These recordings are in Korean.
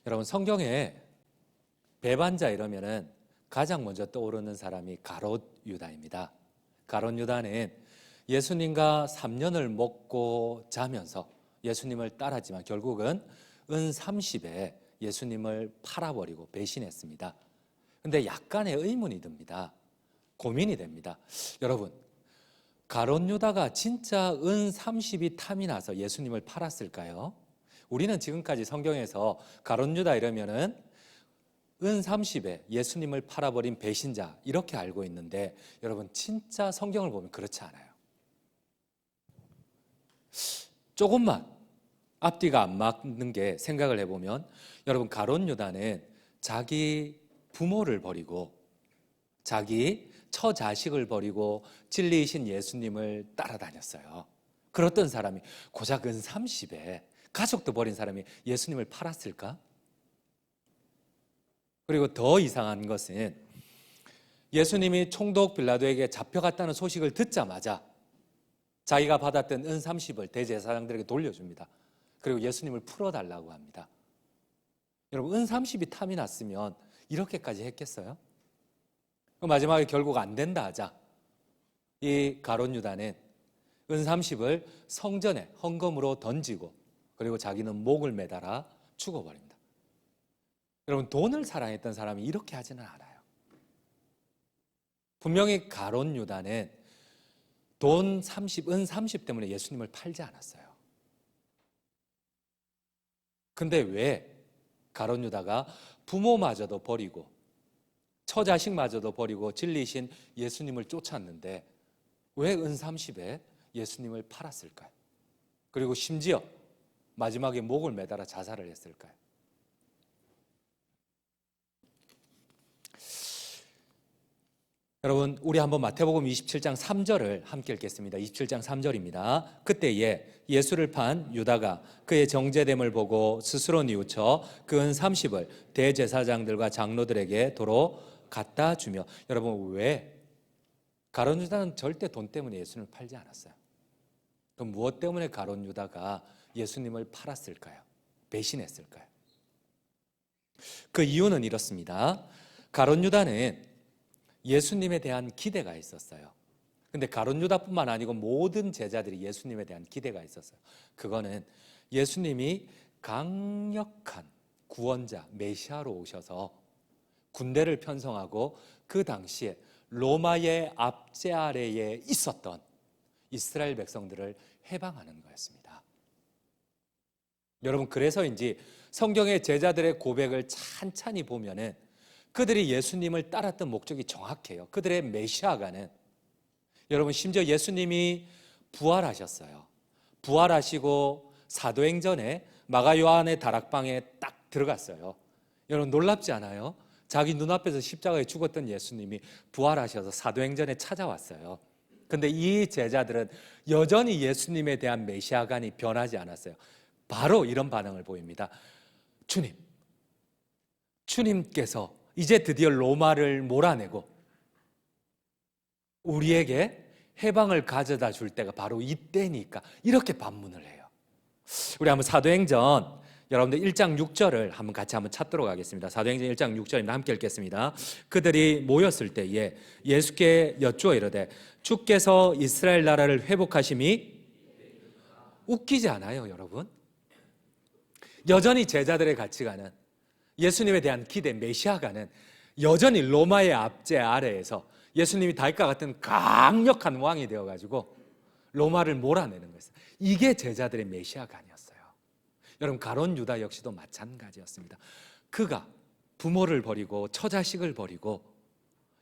여러분, 성경에 배반자 이러면은 가장 먼저 떠오르는 사람이 가롯 유다입니다. 가롯 유다는 예수님과 3년을 먹고 자면서 예수님을 따랐지만 결국은 은 30에 예수님을 팔아버리고 배신했습니다. 근데 약간의 의문이 듭니다. 고민이 됩니다. 여러분, 가롯 유다가 진짜 은 30이 탐이 나서 예수님을 팔았을까요? 우리는 지금까지 성경에서 가롯 유다 이러면은 은 30에 예수님을 팔아버린 배신자 이렇게 알고 있는데, 여러분 진짜 성경을 보면 그렇지 않아요. 조금만 앞뒤가 안 맞는 게 생각을 해보면, 여러분 가롯 유다는 자기 부모를 버리고 자기 처자식을 버리고 진리이신 예수님을 따라다녔어요. 그랬던 사람이 고작 은 30에 가족도 버린 사람이 예수님을 팔았을까? 그리고 더 이상한 것은 예수님이 총독 빌라도에게 잡혀갔다는 소식을 듣자마자 자기가 받았던 은 30을 대제사장들에게 돌려줍니다. 그리고 예수님을 풀어달라고 합니다. 여러분, 은 30이 탐이 났으면 이렇게까지 했겠어요? 마지막에 결국 안 된다 하자 이 가롯 유다는 은 30을 성전에 헌금으로 던지고 그리고 자기는 목을 매달아 죽어버립니다. 여러분, 돈을 사랑했던 사람이 이렇게 하지는 않아요. 분명히 가롯 유다는 은 30 때문에 예수님을 팔지 않았어요. 근데 왜 가롯 유다가 부모마저도 버리고 처자식마저도 버리고 진리이신 예수님을 쫓았는데 왜 은 30에 예수님을 팔았을까요? 그리고 심지어 마지막에 목을 매달아 자살을 했을까요? 여러분, 우리 한번 마태복음 27장 3절을 함께 읽겠습니다. 27장 3절입니다. 그때에 예수를 판 유다가 그의 정죄됨을 보고 스스로 뉘우쳐 그 은 30을 대제사장들과 장로들에게 도로 갖다 주며. 여러분, 왜? 가롯 유다는 절대 돈 때문에 예수님을 팔지 않았어요. 그럼 무엇 때문에 가롯 유다가 예수님을 팔았을까요? 배신했을까요? 그 이유는 이렇습니다. 가롯 유다는 예수님에 대한 기대가 있었어요. 근데 가롯 유다뿐만 아니고 모든 제자들이 예수님에 대한 기대가 있었어요. 그거는 예수님이 강력한 구원자 메시아로 오셔서 군대를 편성하고 그 당시에 로마의 압제 아래에 있었던 이스라엘 백성들을 해방하는 거였습니다. 여러분, 그래서인지 성경의 제자들의 고백을 찬찬히 보면은 그들이 예수님을 따랐던 목적이 정확해요. 그들의 메시아가는, 여러분, 심지어 예수님이 부활하셨어요. 부활하시고 사도행전에 마가 요한의 다락방에 딱 들어갔어요. 여러분, 놀랍지 않아요? 자기 눈앞에서 십자가에 죽었던 예수님이 부활하셔서 사도행전에 찾아왔어요. 근데 이 제자들은 여전히 예수님에 대한 메시아관이 변하지 않았어요. 바로 이런 반응을 보입니다. 주님께서 이제 드디어 로마를 몰아내고 우리에게 해방을 가져다 줄 때가 바로 이때니까, 이렇게 반문을 해요. 우리 한번 사도행전 여러분들 1장 6절을 한번 같이 한번 찾도록 하겠습니다. 사도행전 1장 6절입니다. 함께 읽겠습니다. 그들이 모였을 때에 예수께 여쭈어 이르되 주께서 이스라엘 나라를 회복하심이. 웃기지 않아요, 여러분? 여전히 제자들의 가치관은, 예수님에 대한 기대, 메시아가는 여전히 로마의 압제 아래에서 예수님이 다윗과 같은 강력한 왕이 되어가지고 로마를 몰아내는 거였어요. 이게 제자들의 메시아관이었어요. 여러분, 가롯 유다 역시도 마찬가지였습니다. 그가 부모를 버리고 처자식을 버리고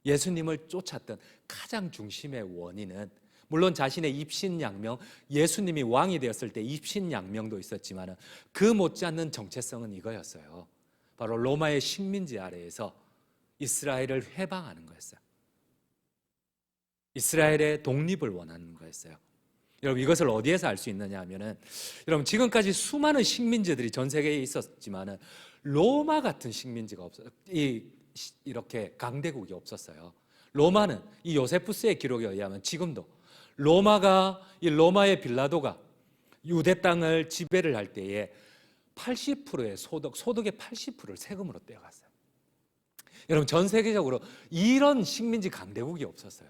예수님을 쫓았던 가장 중심의 원인은, 물론 자신의 입신양명, 예수님이 왕이 되었을 때 입신양명도 있었지만 그 못지않는 정체성은 이거였어요. 바로 로마의 식민지 아래에서 이스라엘을 해방하는 거였어요. 이스라엘의 독립을 원하는 거였어요. 여러분, 이것을 어디에서 알 수 있느냐 하면은, 여러분, 지금까지 수많은 식민지들이 전 세계에 있었지만은 로마 같은 식민지가 없어요. 이렇게 강대국이 없었어요. 로마는 이 요세푸스의 기록에 의하면 지금도 로마의 빌라도가 유대 땅을 지배를 할 때에 80%의 소득의 80%를 세금으로 떼어갔어요. 여러분, 전 세계적으로 이런 식민지 강대국이 없었어요.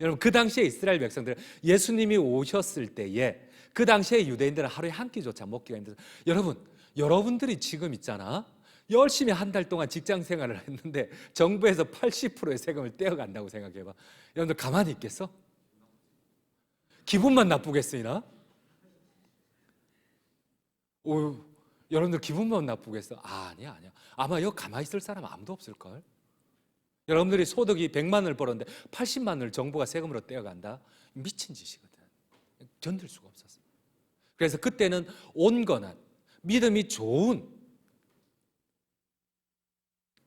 여러분, 그 당시에 이스라엘 백성들은 예수님이 오셨을 때에 그 당시에 유대인들은 하루에 한 끼조차 먹기가 힘들어요. 여러분들이 지금 있잖아, 열심히 한 달 동안 직장 생활을 했는데 정부에서 80%의 세금을 떼어간다고 생각해봐. 여러분들 가만히 있겠어? 기분만 나쁘겠으나? 여러분들 기분만 나쁘겠어? 아니야. 아마 여기 가만히 있을 사람 아무도 없을걸? 여러분들이 소득이 100만 원을 벌었는데 80만 원을 정부가 세금으로 떼어간다? 미친 짓이거든. 견딜 수가 없었어. 그래서 그때는 온건한 믿음이 좋은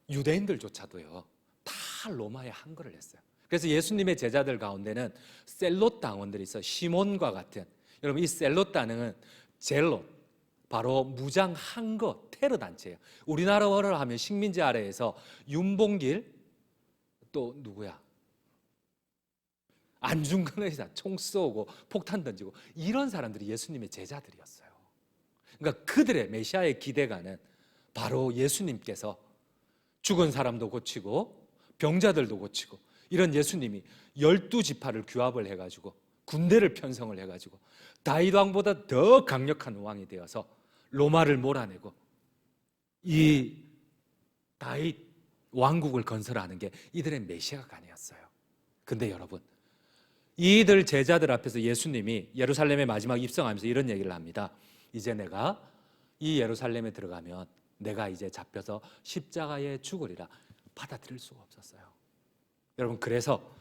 유대인들조차도요, 다 로마에 항거를 했어요. 그래서 예수님의 제자들 가운데는 셀롯 당원들이 있어요. 시몬과 같은. 여러분, 이 셀롯 당은 젤롯, 바로 무장 항거 테러 단체예요. 우리나라어를 하면 식민지 아래에서 윤봉길, 또 누구야? 안중근 의사 총 쏘고 폭탄 던지고 이런 사람들이 예수님의 제자들이었어요. 그러니까 그들의 메시아의 기대가는 바로 예수님께서 죽은 사람도 고치고 병자들도 고치고, 이런 예수님이 12지파를 규합을 해가지고 군대를 편성을 해가지고 다윗 왕보다 더 강력한 왕이 되어서 로마를 몰아내고 이 다윗 왕국을 건설하는 게 이들의 메시아가 아니었어요. 근데 여러분, 이들 제자들 앞에서 예수님이 예루살렘에 마지막 입성하면서 이런 얘기를 합니다. 이제 내가 이 예루살렘에 들어가면 내가 이제 잡혀서 십자가에 죽으리라. 받아들일 수가 없었어요. 여러분, 그래서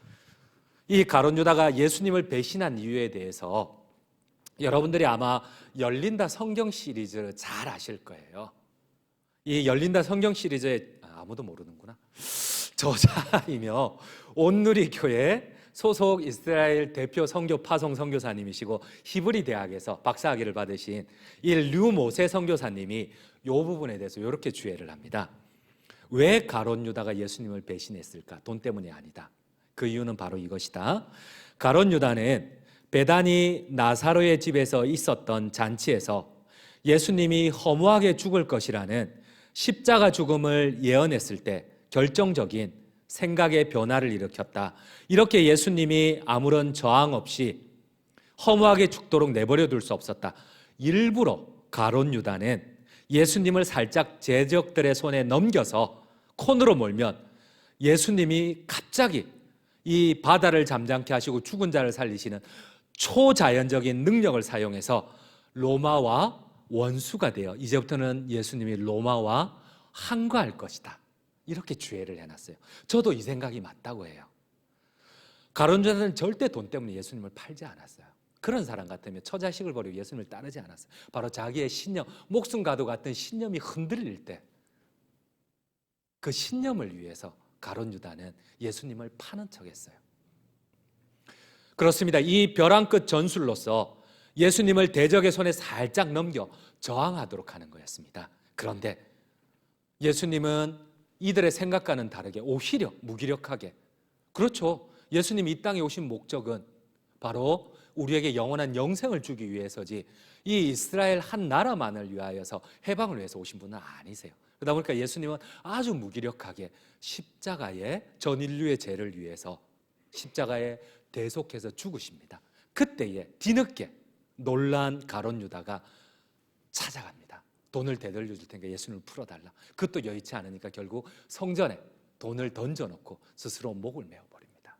이 가룟 유다가 예수님을 배신한 이유에 대해서 여러분들이 아마 열린다 성경 시리즈를 잘 아실 거예요. 이 열린다 성경 시리즈의 아무도 모르는구나. 저자이며 온누리교회 소속 이스라엘 대표 선교 파송 선교사님이시고 히브리 대학에서 박사학위를 받으신 이 류모세 선교사님이 이 부분에 대해서 이렇게 주해를 합니다. 왜 가룟 유다가 예수님을 배신했을까? 돈 때문이 아니다. 그 이유는 바로 이것이다. 가룟 유다는 베다니 나사로의 집에서 있었던 잔치에서 예수님이 허무하게 죽을 것이라는 십자가 죽음을 예언했을 때 결정적인 생각의 변화를 일으켰다. 이렇게 예수님이 아무런 저항 없이 허무하게 죽도록 내버려 둘 수 없었다. 일부러 가룟 유다는 예수님을 살짝 제적들의 손에 넘겨서 콘으로 몰면 예수님이 갑자기 이 바다를 잠잠케 하시고 죽은 자를 살리시는 초자연적인 능력을 사용해서 로마와 원수가 되어 이제부터는 예수님이 로마와 항거할 것이다. 이렇게 주해를 해놨어요. 저도 이 생각이 맞다고 해요. 가룟 유다는 절대 돈 때문에 예수님을 팔지 않았어요. 그런 사람 같으면 처자식을 버리고 예수님을 따르지 않았어요. 바로 자기의 신념, 목숨과도 같은 신념이 흔들릴 때 그 신념을 위해서 가룟 유다는 예수님을 파는 척했어요. 그렇습니다. 이 벼랑 끝 전술로서 예수님을 대적의 손에 살짝 넘겨 저항하도록 하는 거였습니다. 그런데 예수님은 이들의 생각과는 다르게 오히려 무기력하게, 그렇죠, 예수님이 이 땅에 오신 목적은 바로 우리에게 영원한 영생을 주기 위해서지 이 이스라엘 한 나라만을 위하여서 해방을 위해서 오신 분은 아니세요. 그러다 보니까 예수님은 아주 무기력하게 십자가에 전 인류의 죄를 위해서 십자가에 대속해서 죽으십니다. 그때에 뒤늦게 놀란 가룟 유다가 찾아갑니다. 돈을 되돌려 줄 테니까 예수님을 풀어달라. 그것도 여의치 않으니까 결국 성전에 돈을 던져놓고 스스로 목을 메어버립니다.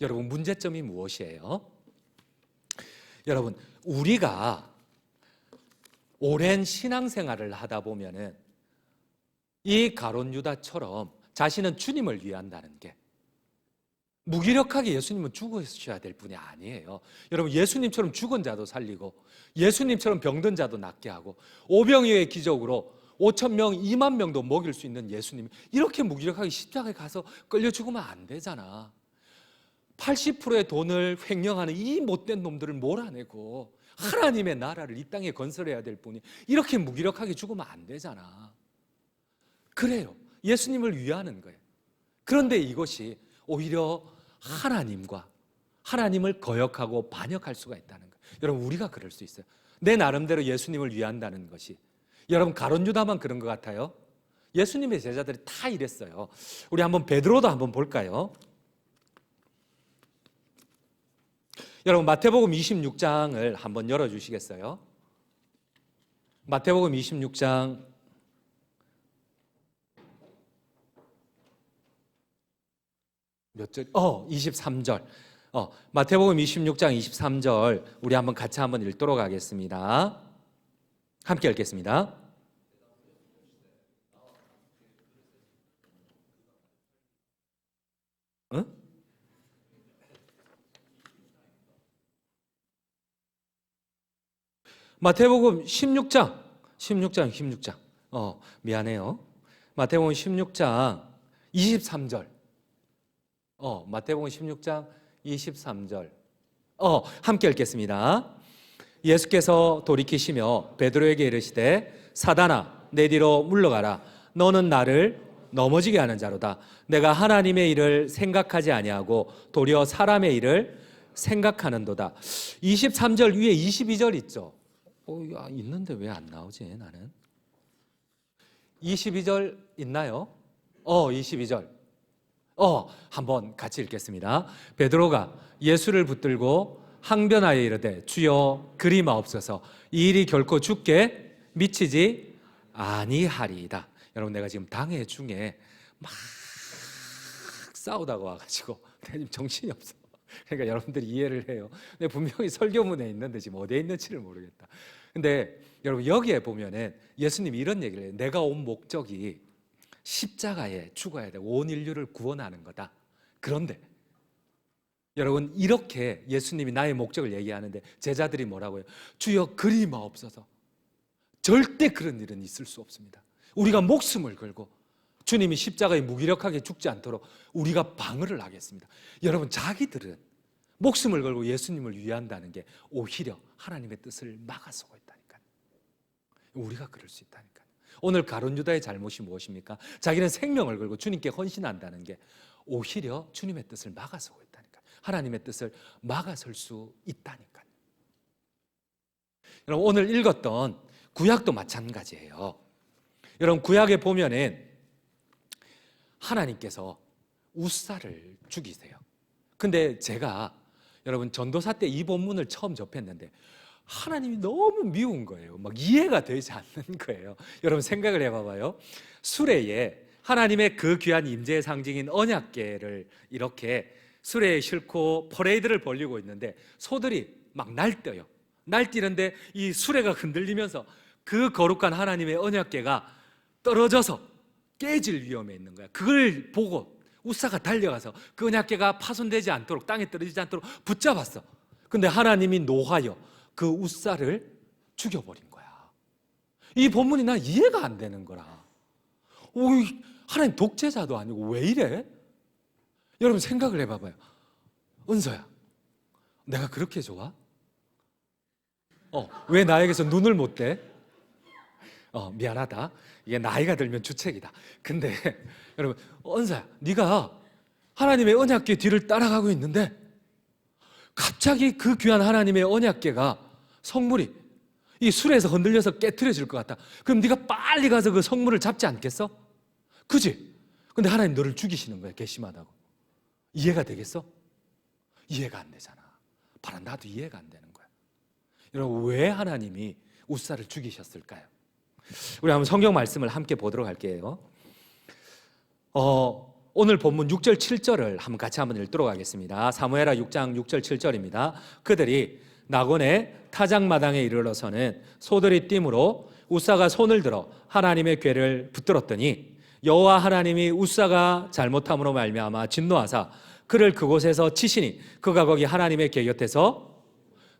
여러분, 문제점이 무엇이에요? 여러분, 우리가 오랜 신앙생활을 하다 보면은 이 가룟 유다처럼 자신은 주님을 위한다는 게, 무기력하게 예수님은 죽으셔야 될 분이 아니에요. 여러분, 예수님처럼 죽은 자도 살리고 예수님처럼 병든 자도 낫게 하고 오병이어의 기적으로 5천 명, 2만 명도 먹일 수 있는 예수님이 이렇게 무기력하게 십자가에 가서 끌려 죽으면 안 되잖아. 80%의 돈을 횡령하는 이 못된 놈들을 몰아내고 하나님의 나라를 이 땅에 건설해야 될 분이 이렇게 무기력하게 죽으면 안 되잖아. 그래요, 예수님을 위하는 거예요. 그런데 이것이 오히려 하나님과 하나님을 거역하고 반역할 수가 있다는 거예요. 여러분, 우리가 그럴 수 있어요. 내 나름대로 예수님을 위한다는 것이. 여러분 가룟 유다만 그런 것 같아요? 예수님의 제자들이 다 이랬어요. 우리 한번 베드로도 한번 볼까요? 여러분 마태복음 26장을 한번 열어주시겠어요? 마태복음 26장 몇 절? 23절. 마태복음 26장 23절 우리 한번 같이 한번 읽도록 하겠습니다. 함께 읽겠습니다. 응? 마태복음 16장. 미안해요. 마태복음 16장 23절. 마태복음 16장 23절. 함께 읽겠습니다. 예수께서 돌이키시며 베드로에게 이르시되 사단아 내 뒤로 물러가라. 너는 나를 넘어지게 하는 자로다. 내가 하나님의 일을 생각하지 아니하고 도리어 사람의 일을 생각하는도다. 23절 위에 22절 있죠. 있는데 왜 안 나오지 나는? 22절 있나요? 22절. 한번 같이 읽겠습니다. 베드로가 예수를 붙들고 항변하여 이르되 주여 그리마옵소서. 이 일이 결코 죽게 미치지 아니하리이다. 여러분 내가 지금 당회 중에 막 싸우다가 와가지고 내가 지금 정신이 없어. 그러니까 여러분들이 이해를 해요. 근데 분명히 설교문에 있는데 지금 어디에 있는지를 모르겠다. 근데 여러분 여기에 보면은 예수님이 이런 얘기를 해요. 내가 온 목적이 십자가에 죽어야 돼. 온 인류를 구원하는 거다. 그런데 여러분 이렇게 예수님이 나의 목적을 얘기하는데 제자들이 뭐라고 해요? 주여 그리마옵소서. 절대 그런 일은 있을 수 없습니다. 우리가 목숨을 걸고 주님이 십자가에 무기력하게 죽지 않도록 우리가 방어를 하겠습니다. 여러분 자기들은 목숨을 걸고 예수님을 위한다는 게 오히려 하나님의 뜻을 막아서고 있다니까요. 우리가 그럴 수 있다니까요. 오늘 가룟 유다의 잘못이 무엇입니까? 자기는 생명을 걸고 주님께 헌신한다는 게 오히려 주님의 뜻을 막아서고 있다니까요. 하나님의 뜻을 막아설 수 있다니까요. 여러분 오늘 읽었던 구약도 마찬가지예요. 여러분 구약에 보면은 하나님께서 우사를 죽이세요. 근데 제가 여러분 전도사 때 이 본문을 처음 접했는데 하나님이 너무 미운 거예요. 막 이해가 되지 않는 거예요. 여러분 생각을 해봐봐요. 수레에 하나님의 그 귀한 임재의 상징인 언약궤를 이렇게 수레에 싣고 퍼레이드를 벌리고 있는데 소들이 막 날뛰어요. 날뛰는데 이 수레가 흔들리면서 그 거룩한 하나님의 언약궤가 떨어져서 깨질 위험에 있는 거야. 그걸 보고 우사가 달려가서 그 언약궤가 파손되지 않도록 땅에 떨어지지 않도록 붙잡았어. 근데 하나님이 노하여 그 우사를 죽여버린 거야. 이 본문이 난 이해가 안 되는 거라. 하나님 독재자도 아니고 왜 이래? 여러분 생각을 해봐봐요. 은서야, 내가 그렇게 좋아? 왜 나에게서 눈을 못 떼? 미안하다. 이게 나이가 들면 주책이다. 근데 여러분, 은서야, 네가 하나님의 언약궤 뒤를 따라가고 있는데 갑자기 그 귀한 하나님의 언약궤가 성물이 이 수레에서 흔들려서 깨트려질 것 같다. 그럼 네가 빨리 가서 그 성물을 잡지 않겠어? 그지? 근데 하나님 너를 죽이시는 거야. 괘씸하다고. 이해가 되겠어? 이해가 안 되잖아. 바로 나도 이해가 안 되는 거야. 여러분 왜 하나님이 우사를 죽이셨을까요? 우리 한번 성경 말씀을 함께 보도록 할게요. 오늘 본문 6절 7절을 한번 같이 한번 읽도록 하겠습니다. 사무엘하 6장 6절 7절입니다. 그들이 나곤의 타작마당에 이르러서는 소들이 띠므로 우사가 손을 들어 하나님의 궤를 붙들었더니 여호와 하나님이 우사가 잘못함으로 말미암아 진노하사 그를 그곳에서 치시니 그가 거기 하나님의 궤 곁에서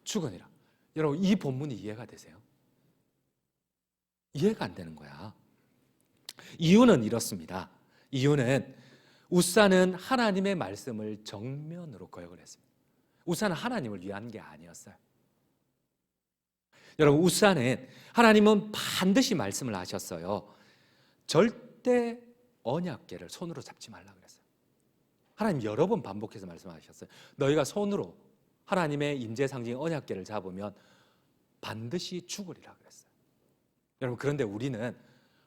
죽으니라. 여러분 이 본문이 이해가 되세요? 이해가 안 되는 거야. 이유는 이렇습니다. 이유는 우사는 하나님의 말씀을 정면으로 거역을 했습니다. 우사는 하나님을 위한 게 아니었어요. 여러분 우사는 하나님은 반드시 말씀을 하셨어요. 절대 언약궤를 손으로 잡지 말라 그랬어요. 하나님 여러 번 반복해서 말씀하셨어요. 너희가 손으로 하나님의 임재 상징 언약궤를 잡으면 반드시 죽으리라 그랬어요. 여러분, 그런데 우리는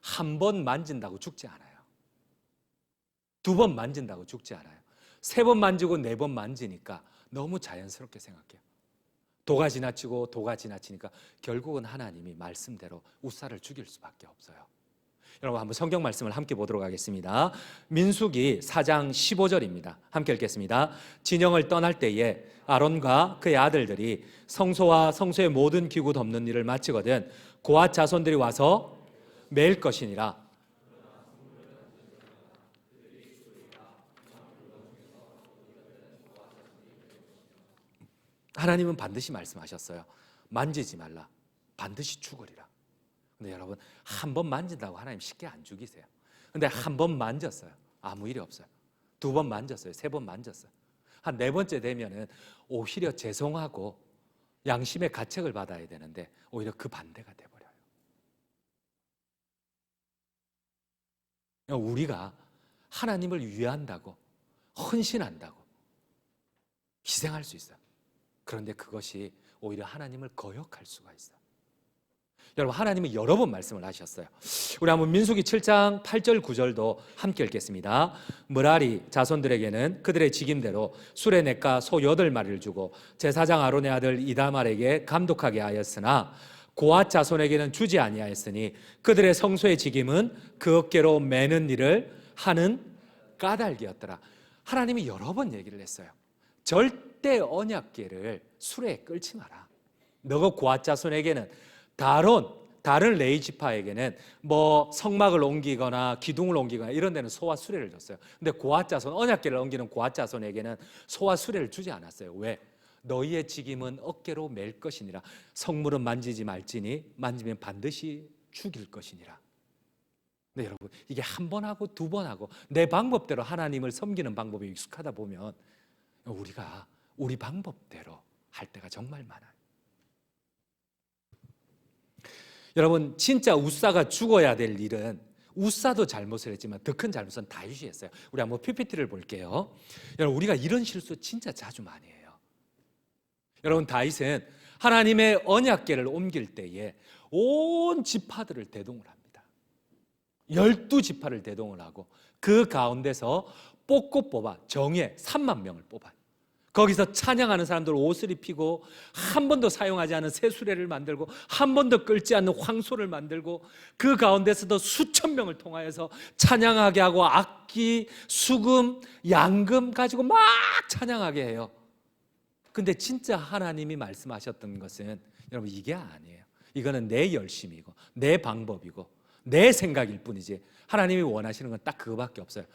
한 번 만진다고 죽지 않아요. 두 번 만진다고 죽지 않아요. 세 번 만지고 네 번 만지니까 너무 자연스럽게 생각해요. 도가 지나치고 도가 지나치니까 결국은 하나님이 말씀대로 우사를 죽일 수밖에 없어요. 여러분, 한번 성경 말씀을 함께 보도록 하겠습니다. 민수기 4장 15절입니다. 함께 읽겠습니다. 진영을 떠날 때에 아론과 그의 아들들이 성소와 성소의 모든 기구 덮는 일을 마치거든 고앗 자손들이 와서 매일 것이니라. 하나님은 반드시 말씀하셨어요. 만지지 말라. 반드시 죽으리라. 근데 여러분, 한 번 만진다고 하나님 쉽게 안 죽이세요. 근데 한 번 만졌어요. 아무 일이 없어요. 두 번 만졌어요. 세 번 만졌어요. 한 네 번째 되면은 오히려 죄송하고 양심의 가책을 받아야 되는데 오히려 그 반대가 돼버려요. 우리가 하나님을 위한다고 헌신한다고 희생할 수 있어요. 그런데 그것이 오히려 하나님을 거역할 수가 있어요. 여러분, 하나님은 여러 번 말씀을 하셨어요. 우리 한번 민수기 7장 8절 9절도 함께 읽겠습니다. 므라리 자손들에게는 그들의 직임대로 수레 넷과 소 8마리를 주고 제사장 아론의 아들 이다말에게 감독하게 하였으나 고앗 자손에게는 주지 아니하였으니 그들의 성소의 직임은 그 어깨로 매는 일을 하는 까닭이었더라. 하나님이 여러 번 얘기를 했어요. 절대 언약궤를 수레에 끌지 마라. 너가 고앗 자손에게는 다른 레위 지파에게는 뭐 성막을 옮기거나 기둥을 옮기거나 이런 데는 소와 수레를 줬어요. 근데 고앗 자손, 언약궤를 옮기는 고앗 자손에게는 소와 수레를 주지 않았어요. 왜? 너희의 직임은 어깨로 맬 것이니라. 성물은 만지지 말지니 만지면 반드시 죽일 것이니라. 근데 여러분, 이게 한 번 하고 두 번 하고 내 방법대로 하나님을 섬기는 방법에 익숙하다 보면 우리가 우리 방법대로 할 때가 정말 많아요. 여러분, 진짜 우사가 죽어야 될 일은 우사도 잘못을 했지만 더 큰 잘못은 다윗이 했어요. 우리 한번 PPT를 볼게요. 여러분, 우리가 이런 실수 진짜 자주 많이 해요. 여러분, 다윗은 하나님의 언약궤를 옮길 때에 온 지파들을 대동을 합니다. 12지파를 대동을 하고 그 가운데서 뽑아 정예 3만 명을 뽑아요. 거기서 찬양하는 사람들 옷을 입히고 한 번도 사용하지 않은 새 수레를 만들고 한 번도 끌지 않는 황소를 만들고 그 가운데서도 수천 명을 통하여서 찬양하게 하고 악기, 수금, 양금 가지고 막 찬양하게 해요. 근데 진짜 하나님이 말씀하셨던 것은 여러분, 이게 아니에요. 이거는 내 열심이고 내 방법이고 내 생각일 뿐이지 하나님이 원하시는 건 딱 그거밖에 없어요.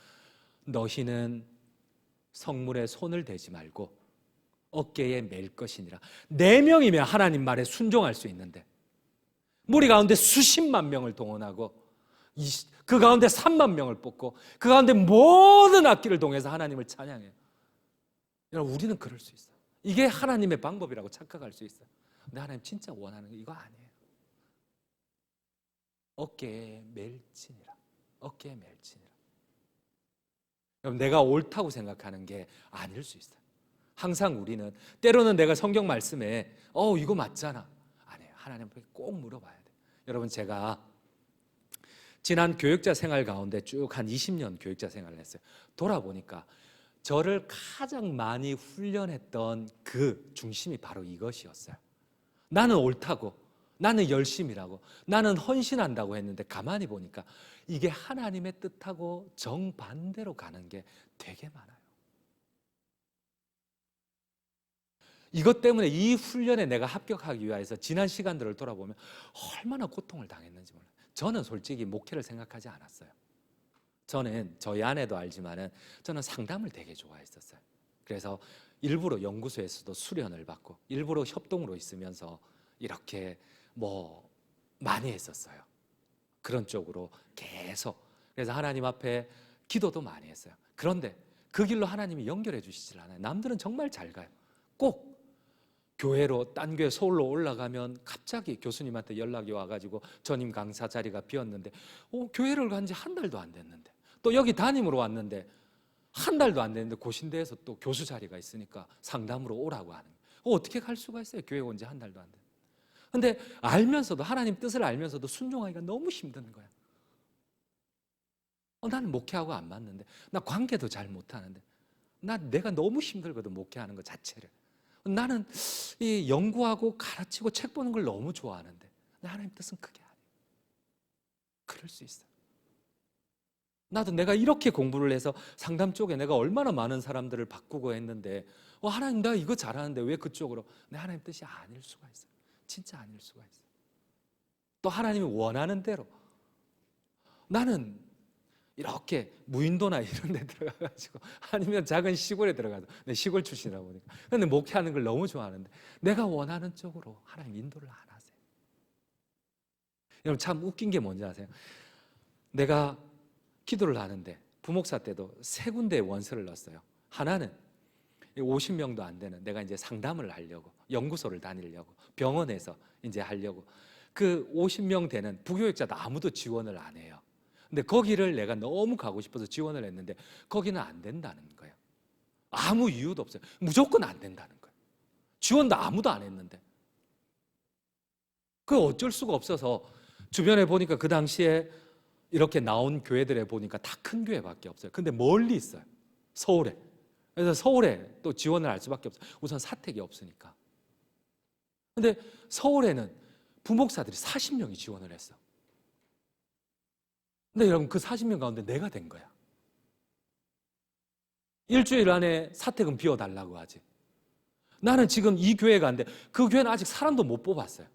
너희는 성물에 손을 대지 말고 어깨에 맬 것이니라. 4명이면 하나님 말에 순종할 수 있는데 무리 가운데 수십만 명을 동원하고 그 가운데 3만 명을 뽑고 그 가운데 모든 악기를 동해서 하나님을 찬양해요. 여러분, 우리는 그럴 수 있어요. 이게 하나님의 방법이라고 착각할 수 있어요. 근데 하나님 진짜 원하는 거 이거 아니에요. 어깨에 맬지니라. 어깨에 맬지니라. 여러분, 내가 옳다고 생각하는 게 아닐 수 있어요. 항상 우리는 때로는 내가 성경 말씀에 이거 맞잖아. 아니에요. 하나님께 꼭 물어봐야 돼요. 여러분, 제가 지난 교육자 생활 가운데 쭉 한 20년 교육자 생활을 했어요. 돌아보니까 저를 가장 많이 훈련했던 그 중심이 바로 이것이었어요. 나는 옳다고, 나는 열심이라고, 나는 헌신한다고 했는데 가만히 보니까 이게 하나님의 뜻하고 정반대로 가는 게 되게 많아요. 이것 때문에 이 훈련에 내가 합격하기 위해서 지난 시간들을 돌아보면 얼마나 고통을 당했는지 몰라요. 저는 솔직히 목회를 생각하지 않았어요. 저는 저희 아내도 알지만은 저는 상담을 되게 좋아했었어요. 그래서 일부러 연구소에서도 수련을 받고 일부러 협동으로 있으면서 이렇게 많이 했었어요. 그런 쪽으로 계속. 그래서 하나님 앞에 기도도 많이 했어요. 그런데 그 길로 하나님이 연결해 주시질 않아요. 남들은 정말 잘 가요. 꼭 교회로 딴 교회 서울로 올라가면 갑자기 교수님한테 연락이 와가지고 전임 강사 자리가 비었는데 교회를 간 지 한 달도 안 됐는데 또 여기 담임으로 왔는데 한 달도 안 됐는데 고신대에서 또 교수 자리가 있으니까 상담으로 오라고 하는 거예요. 어떻게 갈 수가 있어요? 교회 온 지 한 달도 안 됐는데. 근데 알면서도, 하나님 뜻을 알면서도 순종하기가 너무 힘든 거야. 나는 목회하고 안 맞는데, 나 관계도 잘 못하는데, 내가 너무 힘들거든, 목회하는 것 자체를. 나는 이 연구하고 가르치고 책 보는 걸 너무 좋아하는데 하나님 뜻은 그게 아니에요. 그럴 수 있어요. 나도 내가 이렇게 공부를 해서 상담 쪽에 내가 얼마나 많은 사람들을 바꾸고 했는데 하나님 나 이거 잘하는데 왜 그쪽으로? 하나님 뜻이 아닐 수가 있어요. 진짜 아닐 수가 있어요. 또 하나님이 원하는 대로 나는 이렇게 무인도나 이런 데 들어가가지고 아니면 작은 시골에 들어가서 내 시골 출신이라 보니까 근데 목회하는 걸 너무 좋아하는데 내가 원하는 쪽으로 하나님 인도를 안 하세요. 여러분 참 웃긴 게 뭔지 아세요? 내가 기도를 하는데 부목사 때도 세 군데에 원서를 넣었어요. 하나는 50명도 안 되는 내가 이제 상담을 하려고 연구소를 다니려고 병원에서 이제 하려고 그 50명 되는 부교육자도 아무도 지원을 안 해요. 근데 거기를 내가 너무 가고 싶어서 지원을 했는데 거기는 안 된다는 거예요. 아무 이유도 없어요. 무조건 안 된다는 거예요. 지원도 아무도 안 했는데 그 어쩔 수가 없어서 주변에 보니까 그 당시에 이렇게 나온 교회들에 보니까 다 큰 교회밖에 없어요. 근데 멀리 있어요. 서울에. 그래서 서울에 또 지원을 할 수밖에 없어요. 우선 사택이 없으니까. 근데 서울에는 부목사들이 40명이 지원을 했어. 근데 여러분 그 40명 가운데 내가 된 거야. 일주일 안에 사택은 비워달라고 하지. 나는 지금 이 교회 가는데 그 교회는 아직 사람도 못 뽑았어요.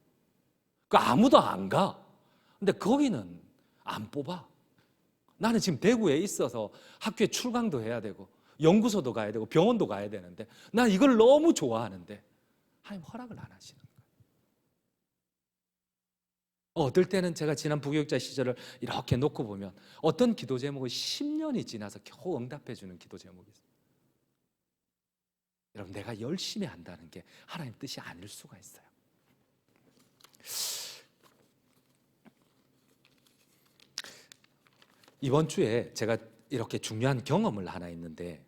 그 아무도 안 가. 근데 거기는 안 뽑아. 나는 지금 대구에 있어서 학교에 출강도 해야 되고 연구소도 가야 되고 병원도 가야 되는데 난 이걸 너무 좋아하는데 하나님 허락을 안 하시는 거예요. 어떨 때는 제가 지난 부교육자 시절을 이렇게 놓고 보면 어떤 기도 제목을 10년이 지나서 겨우 응답해 주는 기도 제목이 있어요. 여러분 내가 열심히 한다는 게 하나님 뜻이 아닐 수가 있어요. 이번 주에 제가 이렇게 중요한 경험을 하나 했는데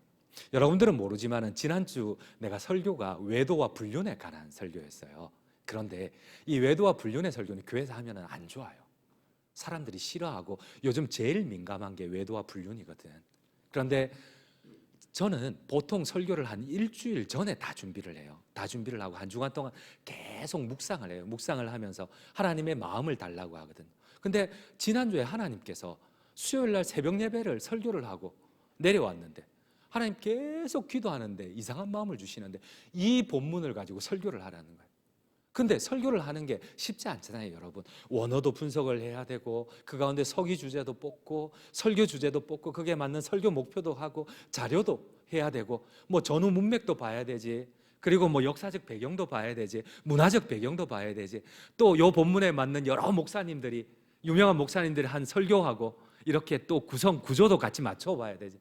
여러분들은 모르지만 지난주 내가 설교가 외도와 불륜에 관한 설교였어요. 그런데 이 외도와 불륜의 설교는 교회에서 하면 안 좋아요. 사람들이 싫어하고 요즘 제일 민감한 게 외도와 불륜이거든. 그런데 저는 보통 설교를 한 일주일 전에 다 준비를 해요. 다 준비를 하고 한 주간 동안 계속 묵상을 해요. 묵상을 하면서 하나님의 마음을 달라고 하거든. 근데 지난주에 하나님께서 수요일 날 새벽 예배를 설교를 하고 내려왔는데 하나님 계속 기도하는데 이상한 마음을 주시는데 이 본문을 가지고 설교를 하라는 거예요. 근데 설교를 하는 게 쉽지 않잖아요, 여러분. 원어도 분석을 해야 되고 그 가운데 서기 주제도 뽑고 설교 주제도 뽑고 그게 맞는 설교 목표도 하고 자료도 해야 되고 뭐 전후 문맥도 봐야 되지. 그리고 뭐 역사적 배경도 봐야 되지. 문화적 배경도 봐야 되지. 또 요 본문에 맞는 여러 목사님들이 유명한 목사님들이 한 설교하고 이렇게 또 구성 구조도 같이 맞춰 봐야 되지.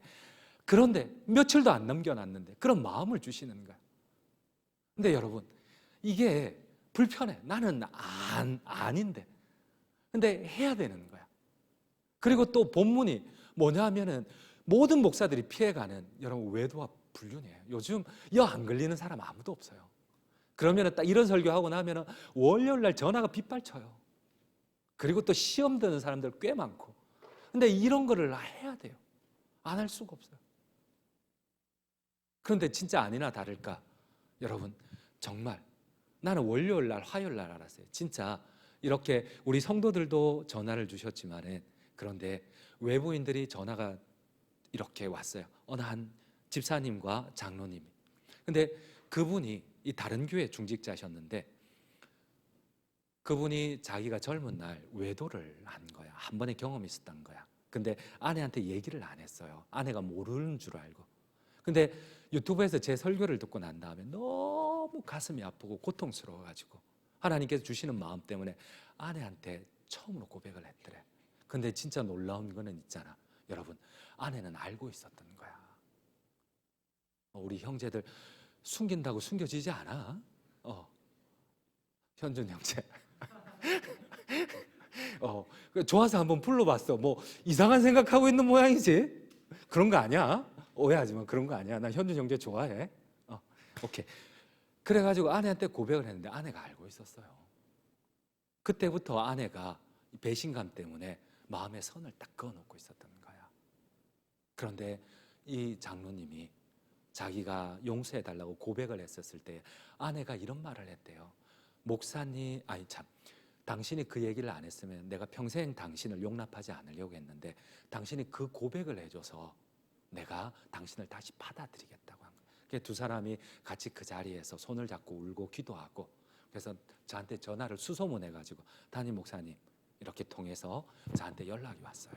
그런데 며칠도 안 남겨놨는데 그런 마음을 주시는 거야. 근데 여러분 이게 불편해. 나는 아닌데. 근데 해야 되는 거야. 그리고 또 본문이 뭐냐 하면은 모든 목사들이 피해가는 여러분 외도와 불륜이에요. 요즘 여 안 걸리는 사람 아무도 없어요. 그러면은 딱 이런 설교하고 나면은 월요일 날 전화가 빗발쳐요. 그리고 또 시험 드는 사람들 꽤 많고. 근데 이런 거를 해야 돼요. 안 할 수가 없어요. 그런데 진짜 아니나 다를까? 여러분 정말 나는 월요일 날 화요일 날 알았어요. 진짜 이렇게 우리 성도들도 전화를 주셨지만은 그런데 외부인들이 전화가 이렇게 왔어요. 어느 한 집사님과 장로님이. 근데 그분이 이 다른 교회 중직자셨는데 그분이 자기가 젊은 날 외도를 한 거야. 한 번의 경험이 있었던 거야. 근데 아내한테 얘기를 안 했어요. 아내가 모르는 줄 알고. 근데 유튜브에서 제 설교를 듣고 난 다음에 너무 가슴이 아프고 고통스러워가지고 하나님께서 주시는 마음 때문에 아내한테 처음으로 고백을 했더래. 근데 진짜 놀라운 거는 있잖아. 여러분 아내는 알고 있었던 거야. 우리 형제들 숨긴다고 숨겨지지 않아? 현준 형제. 좋아서 한번 불러봤어. 뭐 이상한 생각하고 있는 모양이지? 그런 거 아니야? 오해하지만 그런 거 아니야. 나 현준 형제 좋아해. 오케이. 그래가지고 아내한테 고백을 했는데 아내가 알고 있었어요. 그때부터 아내가 배신감 때문에 마음에 선을 딱 그어놓고 있었던 거야. 그런데 이 장로님이 자기가 용서해달라고 고백을 했었을 때 아내가 이런 말을 했대요. 목사님, 아니 참, 당신이 그 얘기를 안 했으면 내가 평생 당신을 용납하지 않으려고 했는데 당신이 그 고백을 해줘서 내가 당신을 다시 받아들이겠다고 한 거예요. 그래서 두 사람이 같이 그 자리에서 손을 잡고 울고 기도하고, 그래서 저한테 전화를 수소문해가지고 담임 목사님 이렇게 통해서 저한테 연락이 왔어요.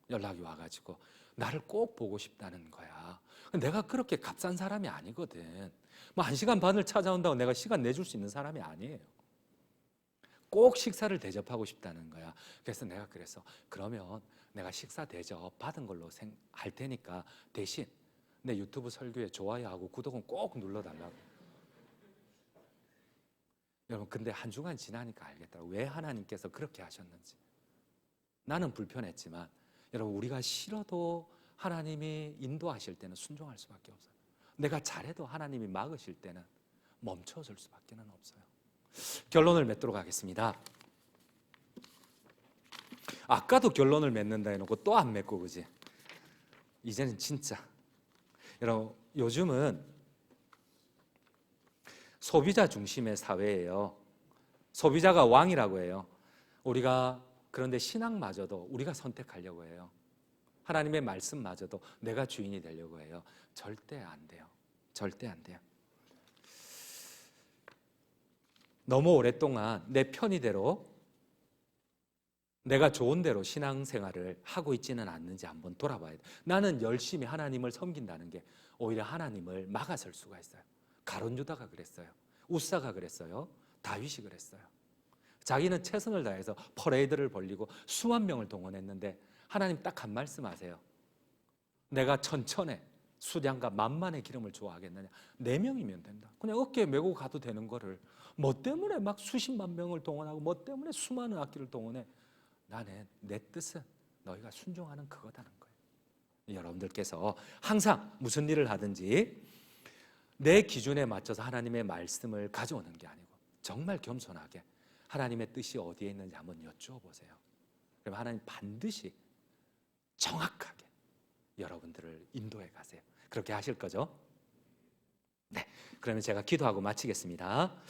연락이 와가지고 나를 꼭 보고 싶다는 거야. 내가 그렇게 값싼 사람이 아니거든. 뭐 1시간 반을 찾아온다고 내가 시간 내줄 수 있는 사람이 아니에요. 꼭 식사를 대접하고 싶다는 거야. 그래서 내가 그래서 그러면 내가 식사 대접 받은 걸로 할 테니까 대신 내 유튜브 설교에 좋아요하고 구독은 꼭 눌러달라고. 여러분, 근데 한 주간 지나니까 알겠더라고요. 왜 하나님께서 그렇게 하셨는지. 나는 불편했지만 여러분, 우리가 싫어도 하나님이 인도하실 때는 순종할 수밖에 없어요. 내가 잘해도 하나님이 막으실 때는 멈춰줄 수밖에 없어요. 결론을 맺도록 하겠습니다. 아까도 결론을 맺는다 해놓고 또 안 맺고, 그지? 이제는 진짜 여러분, 요즘은 소비자 중심의 사회예요. 소비자가 왕이라고 해요. 우리가 그런데 신앙마저도 우리가 선택하려고 해요. 하나님의 말씀마저도 내가 주인이 되려고 해요. 절대 안 돼요. 절대 안 돼요. 너무 오랫동안 내 편의대로 내가 좋은 대로 신앙생활을 하고 있지는 않는지 한번 돌아봐야 돼. 나는 열심히 하나님을 섬긴다는 게 오히려 하나님을 막아설 수가 있어요. 가룟 유다가 그랬어요. 우사가 그랬어요. 다윗이 그랬어요. 자기는 최선을 다해서 퍼레이드를 벌리고 수만 명을 동원했는데 하나님 딱 한 말씀 하세요. 내가 천천에 수량과 만만의 기름을 좋아하겠느냐. 4명이면 된다. 그냥 어깨에 메고 가도 되는 거를 뭐 때문에 막 수십만 명을 동원하고 뭐 때문에 수많은 악기를 동원해. 나는 내 뜻은 너희가 순종하는 그거다는 거예요. 여러분들께서 항상 무슨 일을 하든지 내 기준에 맞춰서 하나님의 말씀을 가져오는 게 아니고 정말 겸손하게 하나님의 뜻이 어디에 있는지 한번 여쭈어 보세요. 그럼 하나님 반드시 정확하게 여러분들을 인도해 가세요. 그렇게 하실 거죠? 네, 그러면 제가 기도하고 마치겠습니다.